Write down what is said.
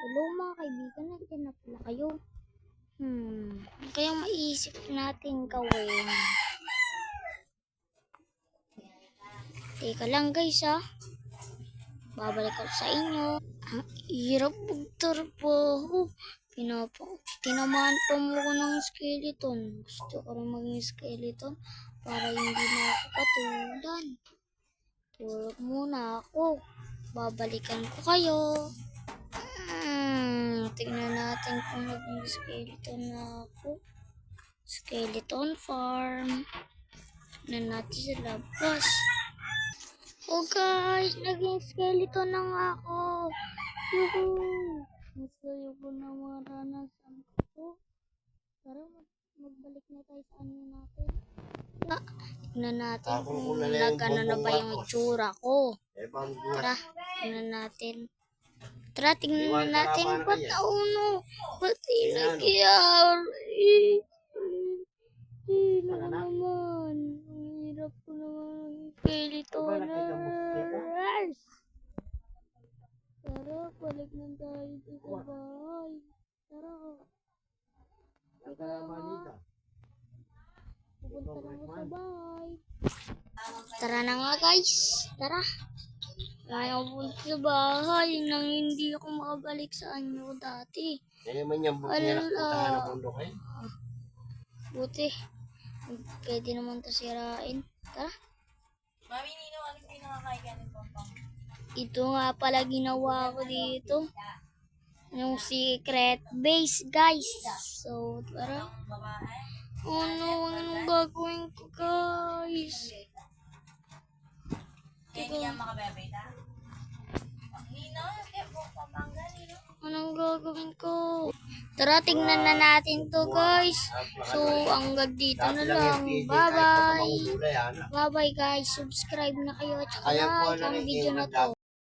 Hello mga kaibigan, nandiyan na pala kayo. Ano kayang maiisip natin gawin? Teka lang guys ha. Babalik ako sa inyo. Ang hirap magtrabaho. Tinamaan pa mo ko ng skeleton. Gusto ko rin maging skeleton para hindi na ako patulan. Tulog muna ako. Babalikan ko kayo. Tingnan natin kung naging skeleton na ako. Skeleton farm. Tingnan natin sa labas. Oh guys, naging skeleton na nga ako. Yuhuu! Masaya ko na maranasan ko. Tara, magbalik na tayo sa ano natin. Tingnan natin kung nagano na ba yung itsura ko. Tara, tingnan natin. Tara, tingnan natin. Ba't nauno? Ba't nangyari? Ano naman? Ang hirap ko naman. Skeletoners! Tara, balik na tayo sa bahay. Tara. Teka nga. Pupunta na ako sa bahay. Tara na nga guys. Tara. Ayaw punta sa bahay nang hindi ako makabalik sa anyo dati. Naman yung puntahan ng bundok eh. Buti. Pwede naman ito sirain. Tara. Mami Nino, anong pinakakain ng pampang? Ito nga pala ginawa ko dito. Yung secret base guys. So tara. Anong gagawin ko guys? Kaya hindi yan makabebe na? Nino, kaya po pamangga Nino. Anong gagawin ko? Tara, tingnan na natin to guys. So, hanggang dito na lang. Bye-bye. Bye-bye guys. Subscribe na kayo at like ang video na to.